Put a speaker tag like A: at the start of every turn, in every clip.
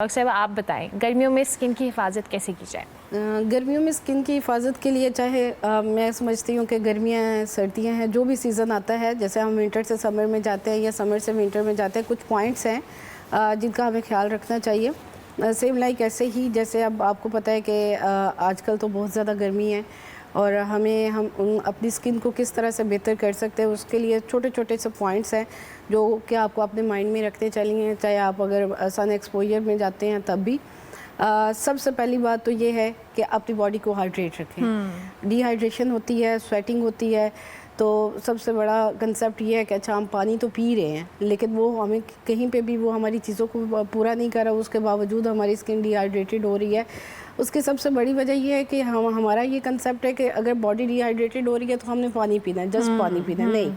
A: साहब आप बताएं गर्मियों में स्किन की हिफाजत कैसे की जाए?
B: गर्मियों में स्किन की हिफाजत के लिए चाहे मैं समझती हूँ कि गर्मियाँ हैं, सर्दियाँ हैं, जो भी सीज़न आता है, जैसे हम विंटर से समर में जाते हैं या समर से विंटर में जाते हैं, कुछ पॉइंट्स हैं जिनका हमें ख्याल रखना चाहिए। सेम लाइक ऐसे ही जैसे अब आपको पता है कि आजकल तो बहुत ज़्यादा गर्मी है और हम अपनी स्किन को किस तरह से बेहतर कर सकते हैं, उसके लिए छोटे छोटे से पॉइंट्स हैं जो कि आपको अपने माइंड में रखने चाहिए, चाहे आप अगर सन एक्सपोजर में जाते हैं तब भी। सबसे पहली बात तो ये है कि अपनी बॉडी को हाइड्रेट रखें। डिहाइड्रेशन होती है, स्वेटिंग होती है, तो सबसे बड़ा कंसेप्ट ये है कि अच्छा हम पानी तो पी रहे हैं लेकिन वो हमें कहीं पे भी वो हमारी चीज़ों को पूरा नहीं कर रहा, उसके बावजूद हमारी स्किन डिहाइड्रेटेड हो रही है। उसकी सबसे बड़ी वजह ये है कि हमारा ये कंसेप्ट है कि अगर बॉडी डिहाइड्रेटेड हो रही है तो हमने पानी पीना है, जस्ट पानी पीना है, नहीं।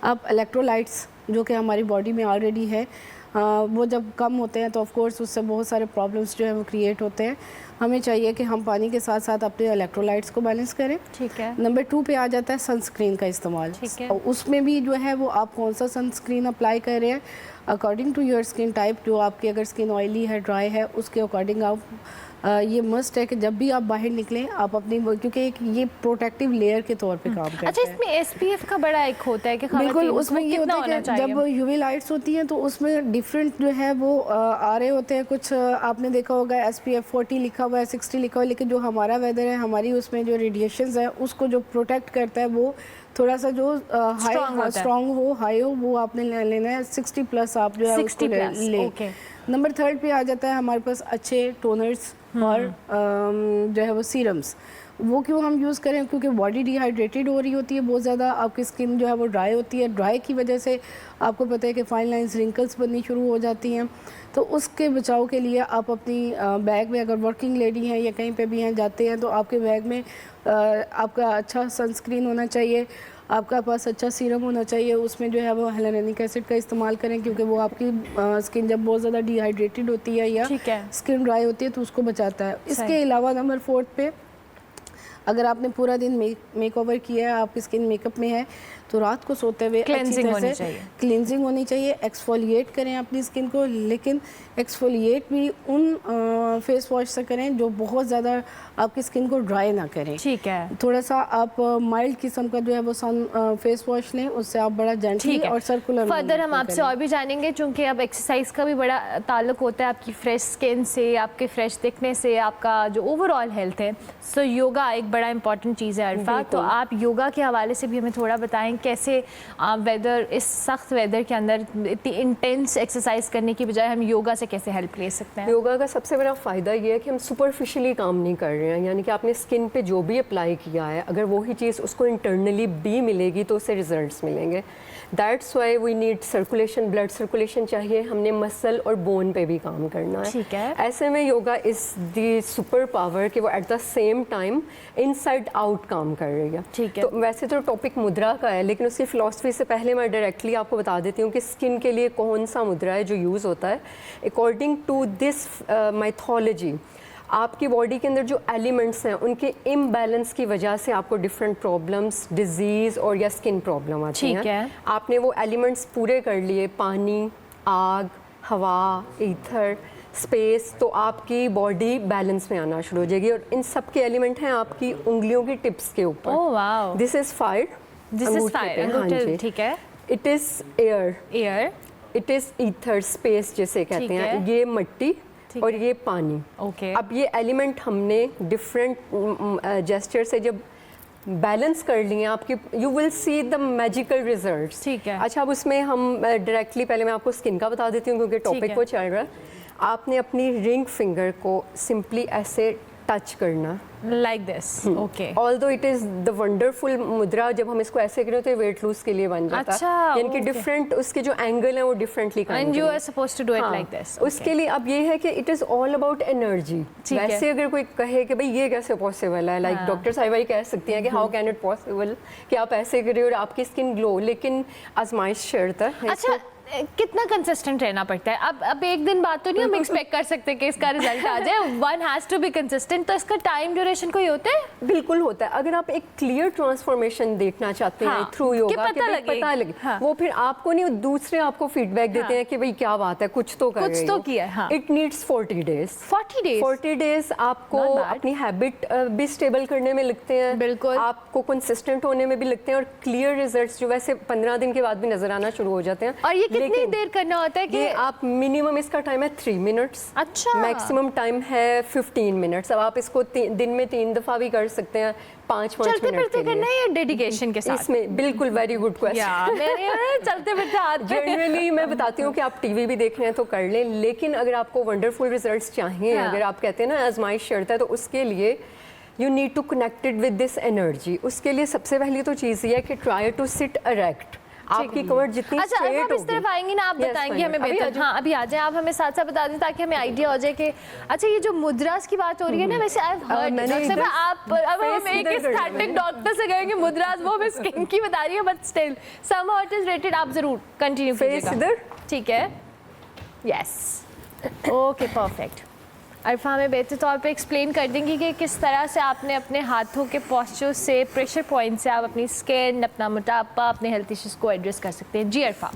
B: अब इलेक्ट्रोलाइट्स जो कि हमारी बॉडी में ऑलरेडी है, वो जब कम होते हैं तो ऑफ कोर्स उससे बहुत सारे प्रॉब्लम्स जो है वो क्रिएट होते हैं। हमें चाहिए कि हम पानी के साथ साथ अपने इलेक्ट्रोलाइट्स को बैलेंस करें।
A: ठीक है।
B: नंबर 2 पे आ जाता है सनस्क्रीन का इस्तेमाल।
A: ठीक है।
B: उसमें भी जो है वो आप कौन सा सनस्क्रीन अप्लाई कर रहे हैं according to your skin type, जो आपकी अगर स्किन ऑयली है, ड्राई है, उसके अकॉर्डिंग आप ये मस्ट है कि जब भी आप बाहर निकलें आप अपनी, क्योंकि एक ये प्रोटेक्टिव लेयर के तौर पे काम करता है।
A: अच्छा, इसमें एसपीएफ का बड़ा एक होता है कि
B: बिल्कुल, उसमें ये होता है कि जब यूवी लाइट्स होती हैं तो उसमें डिफरेंट जो है वो आ रहे होते हैं। कुछ आपने देखा होगा SPF 40 लिखा हुआ है, 60 लिखा हुआ है, लेकिन जो हमारा वेदर है, हमारी उसमें जो रेडिएशंस है उसको जो प्रोटेक्ट करता है वो थोड़ा सा जो हाई स्ट्रॉन्ग हो, हाई हो, वो आपने लेना है। 60 प्लस आप जो है
A: 60 प्लस
B: ले। नंबर 3 पे आ जाता है हमारे पास अच्छे टोनर्स और जो है वो सीरम्स। वो क्यों हम यूज़ करें? क्योंकि बॉडी डिहाइड्रेटेड हो रही होती है बहुत ज़्यादा, आपकी स्किन जो है वो ड्राई होती है। ड्राई की वजह से आपको पता है कि फाइन लाइंस, रिंकल्स बननी शुरू हो जाती हैं। तो उसके बचाव के लिए आप अपनी बैग में, अगर वर्किंग लेडी हैं या कहीं पे भी हैं जाते हैं, तो आपके बैग में आपका अच्छा सनस्क्रीन होना चाहिए, आपका पास अच्छा सीरम होना चाहिए। उसमें जो है वो hyaluronic एसिड का इस्तेमाल करें, क्योंकि वो आपकी स्किन जब बहुत ज़्यादा डिहाइड्रेटेड होती है या स्किन ड्राई होती है तो उसको बचाता है। इसके अलावा नंबर 4 पे, अगर आपने पूरा दिन मेकओवर किया है, आपकी स्किन मेकअप में है, तो रात को सोते हुए
A: क्लेंजिंग होनी चाहिए।
B: एक्सफोलिएट करें अपनी स्किन को, लेकिन एक्सफोलिएट भी उन फेस वॉश से करें जो बहुत ज़्यादा आपकी स्किन को ड्राई ना करें।
A: ठीक है।
B: थोड़ा सा आप माइल्ड किस्म का जो है वो सन फेस वॉश लें, उससे आप बड़ा जेंटली और सर्कुलर।
A: फर्दर हम आपसे और भी जानेंगे, क्योंकि अब एक्सरसाइज का भी बड़ा ताल्लुक होता है आपकी फ्रेश स्किन से, आपके फ्रेश दिखने से, आपका जो ओवरऑल हेल्थ है। सो योगा एक बड़ा इंपॉर्टेंट चीज़ है अरफा, तो आप योगा के हवाले से भी हमें थोड़ा बताएं कैसे वेदर, इस सख्त वेदर के अंदर इतनी इंटेंस एक्सरसाइज करने की बजाय हम योगा से कैसे हेल्प ले सकते हैं?
C: योगा का सबसे बड़ा फ़ायदा ये है कि हम सुपरफिशियली काम नहीं कर रहे हैं, यानी कि आपने स्किन पे जो भी अप्लाई किया है, अगर वही चीज़ उसको इंटरनली भी मिलेगी तो उससे रिजल्ट्स मिलेंगे। That's why we need circulation, blood circulation चाहिए, हमने मसल और बोन पे भी काम करना है।
A: ठीक है।
C: ऐसे में yoga is the super power कि वो at the same time inside out काम कर रही है।
A: ठीक है।
C: तो वैसे तो टॉपिक मुद्रा का है, लेकिन उसकी फ़िलॉसफी से पहले मैं डायरेक्टली आपको बता देती हूँ कि स्किन के लिए कौन सा मुद्रा है जो यूज़ होता है। अकॉर्डिंग टू दिस माइथोलॉजी, आपकी बॉडी के अंदर जो एलिमेंट्स हैं उनके इम्बैलेंस की वजह से आपको डिफरेंट प्रॉब्लम्स, डिजीज़ और या स्किन प्रॉब्लम आती हैं।
A: ठीक है।
C: आपने वो एलिमेंट्स पूरे कर लिए, पानी, आग, हवा, ईथर, स्पेस, तो आपकी बॉडी बैलेंस में आना शुरू हो जाएगी। और इन सब के एलिमेंट हैं आपकी उंगलियों की टिप्स के ऊपर।
A: Oh wow.
C: This is fire,
A: ठीक है।
C: It is air, it is ether, space जिसे कहते हैं, ये मिट्टी और ये पानी। अब ये एलिमेंट हमने डिफरेंट जेस्चर से जब बैलेंस कर लिए आपकी, you will see the magical results.
A: ठीक है।
C: अच्छा, अब उसमें हम डायरेक्टली पहले मैं आपको स्किन का बता देती हूँ क्योंकि टॉपिक वो चल रहा है। आपने अपनी रिंग फिंगर को सिंपली ऐसे टच करना,
A: like this. Okay.
C: Although it is the wonderful मुद्रा, जब हम इसको ऐसे करें तो वेट लूज के लिए बन जाता है।
A: अच्छा,
C: यानी कि डिफरेंट उसके जो एंगल है वो डिफरेंटली काम
A: and you are supposed to do it like this.
C: उसके लिए अब ये है कि it is all about energy. वैसे अगर कोई कहे कि भाई ये कैसे पॉसिबल है, लाइक डॉक्टर साहिबा ही कह सकती हैं कि हाउ कैन इट पॉसिबल कि आप ऐसे करें और आपकी स्किन ग्लो, लेकिन आजमाइश शर्त है।
A: अच्छा, कितना कंसिस्टेंट रहना पड़ता है? अब एक दिन बाद तो नहीं हम एक्सपेक्ट कर सकते कि इसका रिजल्ट आ जाए, one has to be consistent. तो इसका टाइम ड्यूरेशन कोई होता है?
C: बिल्कुल होता है। अगर आप एक क्लियर ट्रांसफॉर्मेशन देखना चाहते हैं थ्रू योगा,
A: कि पता लगे,
C: वो फिर आपको नहीं, दूसरे आपको फीडबैक देते हैं कि भाई क्या बात है, कुछ तो कर रहे हो।
A: किया है।
C: It needs 40 days.
A: 40
C: डेज आपको अपनी हैबिट भी स्टेबल करने में लगते हैं,
A: बिल्कुल,
C: आपको कंसिस्टेंट होने में भी लगते हैं, और क्लियर रिजल्ट्स जो वैसे 15 दिन के बाद भी नजर आना शुरू हो जाते हैं।
A: और ये कितनी देर करना होता है? कि
C: आप मिनिमम, इसका टाइम है 3 मिनट्स।
A: अच्छा।
C: मैक्सिमम टाइम है 15 मिनट्स। अब आप इसको दिन में 3 दफा भी कर सकते हैं, 5-5 मिनट
A: चलते फिरते करना है या डेडिकेशन के साथ?
C: इसमें बिल्कुल वेरी गुड क्वेश्चन।
A: चलते फिरते हाथ
C: जनरली मैं बताती हूँ कि आप टीवी भी देख रहे हैं तो कर लें, लेकिन अगर आपको वंडरफुल रिजल्ट्स चाहिए, अगर आप कहते हैं ना आजमाइश शर्त है, तो उसके लिए you need to connected with this energy. उसके लिए सबसे पहली तो चीज़ ये है कि ट्राई टू सिट अरेक्ट। आपकी कमर जितनी
A: अच्छा,
C: स्ट्रेट
A: आप इस तरफ आएंगी ना, आप बताएंगे हमें बेहतर। हाँ, अभी आ जाए आप, हमें साथ साथ बता दें ताकि हमें आइडिया हो जाए कि अच्छा ये जो मुद्रास की बात हो रही है ना, वैसे आई हैव हर्ड, आप अब हम एक एस्थेटिक डॉक्टर से कहेंगे मुद्रास, वो मैं स्किन की बता रही हूँ, but still somehow it is related. आप जरूर कंटिन्यू कीजिएगा, ठीक है? Yes, okay, perfect. अरफा हमें बेहतर तौर पे एक्सप्लेन कर देंगी कि किस तरह से आपने अपने हाथों के पॉस्चर से, प्रेशर पॉइंट से आप अपनी स्किन, अपना मोटापा, अपने हेल्थ इश्यूज को एड्रेस कर सकते हैं। जी अरफा।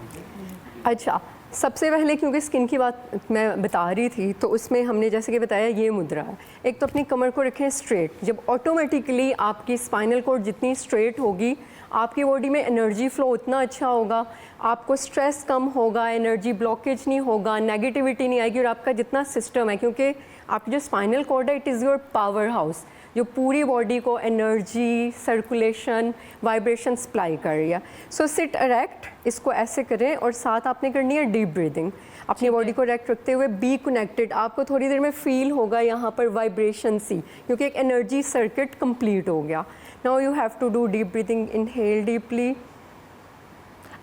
C: अच्छा, सबसे पहले क्योंकि स्किन की बात मैं बता रही थी, तो उसमें हमने जैसे कि बताया ये मुद्रा है। एक तो अपनी कमर को रखें स्ट्रेट। जब ऑटोमेटिकली आपकी स्पाइनल कॉर्ड जितनी स्ट्रेट होगी, आपकी बॉडी में एनर्जी फ्लो उतना अच्छा होगा, आपको स्ट्रेस कम होगा, एनर्जी ब्लॉकेज नहीं होगा, नेगेटिविटी नहीं आएगी, और आपका जितना सिस्टम है, क्योंकि आपकी जो स्पाइनल कॉर्ड है, it is your power house, जो पूरी बॉडी को एनर्जी, सर्कुलेशन, वाइब्रेशन सप्लाई कर रही है। सो सिट अरेक्ट, इसको ऐसे करें, और साथ आपने करनी है डीप ब्रीदिंग। अपनी बॉडी को अरेक्ट रखते हुए बी कनेक्टेड। आपको थोड़ी देर में फील होगा यहाँ पर वाइब्रेशन सी, क्योंकि एक एनर्जी सर्किट कंप्लीट हो गया। Now you have to do deep breathing, inhale deeply.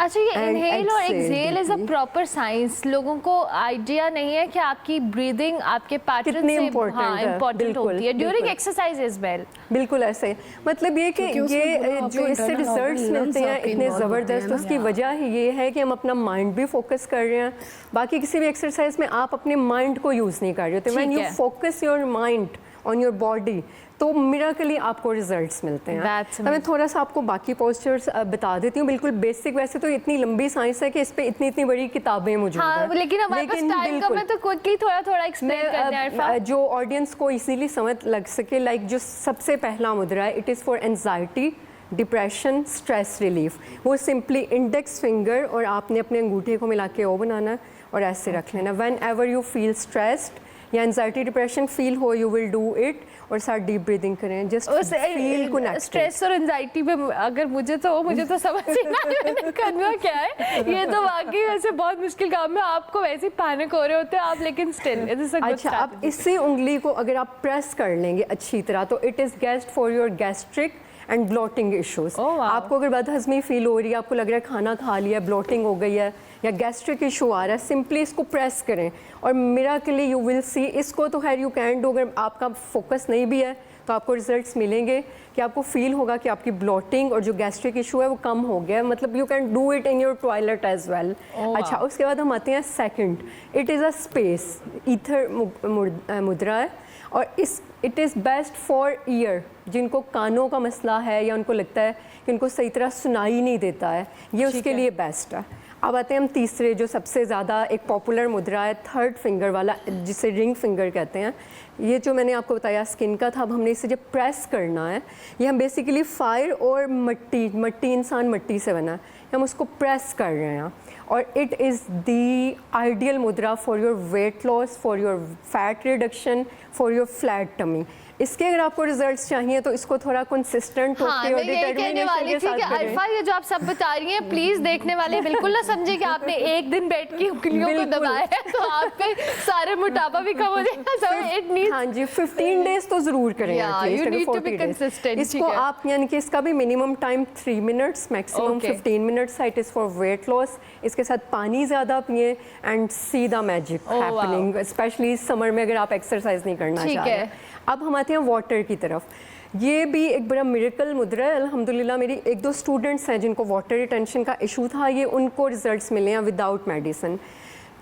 A: अच्छा, ये इनहेल और exhale is a proper science. लोगों को आइडिया नहीं है कि आपकी ब्रीदिंग आपके पैटर्न से इम्पोर्टेंट होती है ड्यूरिंग एक्सरसाइज एज वेल।
C: बिल्कुल ऐसे, मतलब ये कि ये जो इससे रिजल्ट्स मिलते हैं इतने ज़बरदस्त, उसकी वजह ही ये है कि हम अपना माइंड भी फोकस कर रहे हैं। बाकी किसी भी एक्सरसाइज में आप अपने माइंड को यूज़ नहीं कर रहे होते। When you focus your mind on your body, तो मिरेकली आपको रिजल्ट्स मिलते हैं। तो मैं थोड़ा सा आपको बाकी पोस्चर्स बता देती हूँ, बिल्कुल बेसिक। वैसे तो इतनी लंबी साइंस है कि इस पे इतनी बड़ी किताबें मौजूद हैं,
A: लेकिन हमारे पास टाइम कम है, तो क्विकली थोड़ा एक्सप्लेन करते हैं
C: जो ऑडियंस को इजीली समझ लग सके। लाइक जो सबसे पहला मुद्रा है, it is for anxiety, depression, stress relief. वो सिंपली इंडेक्स फिंगर और आपने अपने अंगूठे को मिला के ओ बनाना और ऐसे रख लेना। When ever you feel stressed या एंजाइटी डिप्रेशन फील हो, यू विल डू इट, और साथ डीप ब्रीदिंग करें। Just feel connected.
A: स्ट्रेस और एंजाइटी पे अगर मुझे तो समझ नहीं मैंने करना क्या है। ये तो वाकई वैसे बहुत मुश्किल काम है। आपको वैसे पैनिक हो रहे होते हैं आप, लेकिन still it is a good.
C: अच्छा, अब इससे उंगली को अगर आप प्रेस कर लेंगे अच्छी तरह, तो it is best for your gastric and bloating issues. आपको अगर बदहजमी फील हो रही है, आपको लग रहा है खाना खा लिया, ब्लोटिंग हो गई है, या गैस्ट्रिक इशू आ रहा है, सिंपली इसको प्रेस करें और मिरेकली यू विल सी। इसको तो खैर यू कैन डू, अगर आपका फोकस नहीं भी है तो आपको रिजल्ट्स मिलेंगे कि आपको फील होगा कि आपकी ब्लोटिंग और जो गैस्ट्रिक इशू है वो कम हो गया है। मतलब you can do it in your toilet as well. अच्छा, उसके बाद हम आते हैं second, it is a space. Ether mudra है, और it is best for ear, जिनको कानों का मसला है या उनको लगता है कि उनको सही तरह सुनाई नहीं देता है, ये उसके लिए बेस्ट है। अब आते हैं हम तीसरे, जो सबसे ज़्यादा एक पॉपुलर मुद्रा है, थर्ड फिंगर वाला, जिसे रिंग फिंगर कहते हैं। ये जो मैंने आपको बताया स्किन का था, अब हमने इसे जब प्रेस करना है, ये हम बेसिकली फायर और मट्टी इंसान मट्टी से बना है, हम उसको प्रेस कर रहे हैं। और it is the ideal mudra for your weight loss, for your fat reduction, for your flat tummy. इसके अगर आपको रिजल्ट्स चाहिए तो इसको थोड़ा कंसिस्टेंट होकर और डिटरमिनेशन के साथ करें।
A: अरफा, ये जो आप सब बता रही हैं, प्लीज देखने वाले बिल्कुल ना समझे कि आपने एक दिन बैठ के उंगलियों को दबाया है तो आप पे सारे मोटापा भी कम हो जाएगा।
C: हाँ जी, 15 डेज तो जरूर करें।
A: You need to be consistent.
C: इसको आप, यानी कि इसका भी minimum time 3 minutes, maximum 15 minutes. It is for weight loss. इसके साथ पानी ज़्यादा पिए and see the magic happening, specially summer में अगर आप एक्सरसाइज नहीं करना चाह रहे। अब हम आते हैं वाटर की तरफ। ये भी एक बड़ा मिरेकल मुद्रा है अल्हम्दुलिल्लाह। मेरी 1-2 स्टूडेंट्स हैं जिनको वाटर रिटेंशन का इशू था, ये उनको रिजल्ट्स मिले हैं विदाउट मेडिसिन।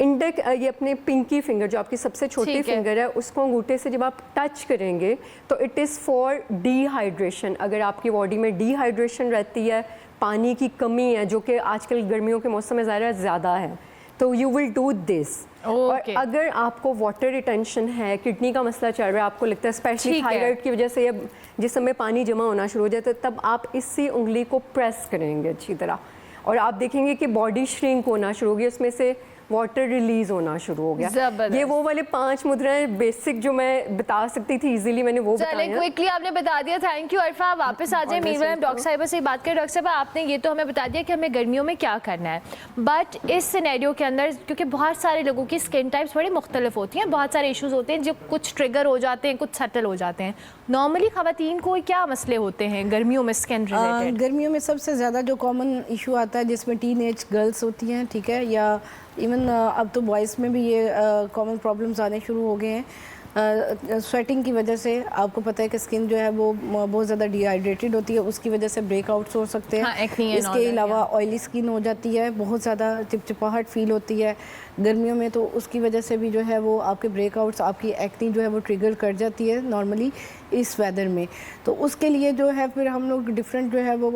C: इंडेक्स ये अपने पिंकी फिंगर जो आपकी सबसे छोटी फिंगर है उसको अंगूठे से जब आप टच करेंगे तो इट इज़ फॉर डिहाइड्रेशन। अगर आपकी बॉडी में डिहाइड्रेशन रहती है, पानी की कमी है जो कि आजकल गर्मियों के मौसम में ज़्यादा है, तो यू विल डू दिस। और अगर आपको वाटर रिटेंशन है, किडनी का मसला चल रहा है, आपको लगता है स्पेशली थायराइड की वजह से ये जिसम में पानी जमा होना शुरू हो जाता है, तब आप इसी उंगली को प्रेस करेंगे अच्छी तरह और आप देखेंगे कि बॉडी श्रिंक होना शुरू होगी, उसमें से वाटर रिलीज होना शुरू हो गया। ये वो वाले 5 मुद्राएं बेसिक जो मैं बता सकती थी इजीली, मैंने वो बताया।
A: क्विकली आपने बता दिया, थैंक यू अरफा। वापस आ जाए मीरवा, डॉक्टर साहिबा से बात करें। डॉक्टर साहिबा, आपने ये तो हमें बता दिया कि हमें गर्मियों में क्या करना है, बट इस सिनेरियो के अंदर क्योंकि बहुत सारे लोगों की स्किन टाइप्स बड़ी मुख्तलिफ होती हैं, बहुत सारे इशूज़ होते हैं जो कुछ ट्रिगर हो जाते हैं, कुछ सटल हो जाते हैं। नॉर्मली ख़वातीन को क्या मसले होते हैं गर्मियों में स्किन रिलेटेड?
B: गर्मियों में सबसे ज़्यादा जो कॉमन इशू आता है जिसमें टीनेज गर्ल्स होती हैं, ठीक है, या इवन अब तो बॉयज़ में भी ये कॉमन प्रॉब्लम्स आने शुरू हो गए हैं। स्वेटिंग की वजह से आपको पता है कि स्किन जो है वो बहुत ज़्यादा डिहाइड्रेटेड होती है, उसकी वजह से ब्रेकआउट्स हो सकते हैं। इसके अलावा ऑयली स्किन हो जाती है, बहुत ज़्यादा चिपचिपाहट फील होती है गर्मियों में, तो उसकी वजह से भी जो है वो आपके ब्रेकआउट्स, आपकी एक्नी जो है वो ट्रिगर कर जाती है नॉर्मली इस वेदर में। तो उसके लिए जो है फिर हम लोग डिफरेंट जो है वो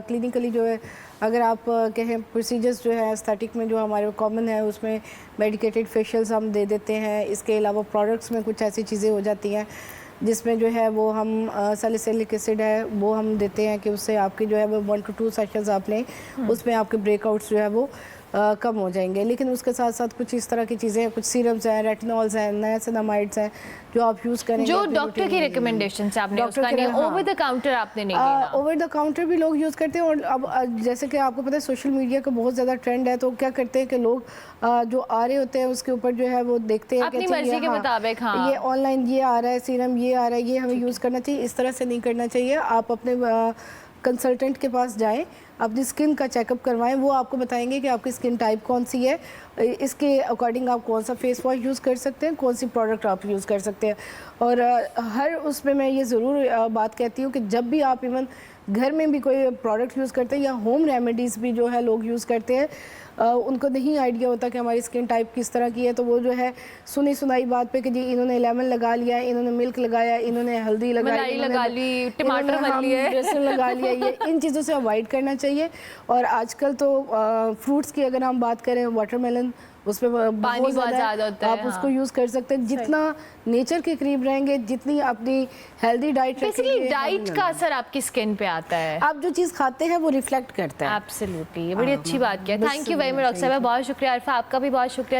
B: क्लिनिकली जो है, अगर आप कहें प्रोसीजर्स जो है एस्थेटिक में जो हमारे कॉमन है उसमें मेडिकेटेड फेशियल्स हम दे देते हैं। इसके अलावा प्रोडक्ट्स में कुछ ऐसी चीज़ें हो जाती हैं जिसमें जो है वो हम सैलिसिलिक एसिड है वो हम देते हैं कि उससे आपकी जो है वो 1 to 2 सेशंस आप लें, उसमें आपके ब्रेकआउट्स जो है वो कम हो जाएंगे। लेकिन उसके साथ साथ कुछ इस तरह की चीज़ें हैं, कुछ सीरम्स हैं, रेटिनॉल्स हैं, नाइसिनामाइड्स हैं जो आप यूज़ करेंगे,
A: जो डॉक्टर की रिकमेंडेशन से आपने उसका नहीं, ओवर द काउंटर आपने नहीं लेना।
B: ओवर द काउंटर भी लोग यूज़ करते हैं। और अब जैसे कि आपको पता है सोशल मीडिया का बहुत ज़्यादा ट्रेंड है, तो क्या करते हैं कि लोग जो आ रहे होते हैं उसके ऊपर जो है वो देखते हैं
A: अपनी मर्जी के मुताबिक,
B: ये ऑनलाइन ये आ रहा है सीरम, ये आ रहा है, ये हमें यूज़ करना चाहिए। इस तरह से नहीं करना चाहिए। आप अपने कंसल्टेंट के पास जाएं, अपनी स्किन का चेकअप करवाएं, वो आपको बताएंगे कि आपकी स्किन टाइप कौन सी है, इसके अकॉर्डिंग आप कौन सा फेस वॉश यूज़ कर सकते हैं, कौन सी प्रोडक्ट आप यूज़ कर सकते हैं। और हर उसमें मैं ये ज़रूर बात कहती हूँ कि जब भी आप इवन घर में भी कोई प्रोडक्ट यूज़ करते हैं या होम रेमेडीज़ भी जो है लोग यूज़ करते हैं, उनको नहीं आइडिया होता कि हमारी स्किन टाइप किस तरह की है, तो वो जो है सुनी सुनाई बात पे कि जी इन्होंने लेमन लगा लिया, इन्होंने मिल्क लगाया, इन्होंने हल्दी लगाई,
A: लगा ली, टमाटर
B: लगा लिया, ये इन चीज़ों से अवॉइड करना चाहिए। और आजकल तो फ्रूट्स की अगर हम बात करें, वाटरमेलन उसमें
A: पानी बहुत ज़्यादा होता है,
B: आप उसको यूज़ कर सकते हैं। जितना नेचर के करीब रहेंगे, जितनी अपनी हेल्दी डाइट
A: बेसिकली डाइट का असर आपकी स्किन पे आता है,
B: आप जो चीज़ खाते हैं वो रिफ्लेक्ट करता है।
A: एब्सोल्युटली, ये बड़ी अच्छी बात किया। Thank you very much doctor साहब, बहुत शुक्रिया। अरफा आपका भी बहुत शुक्रिया।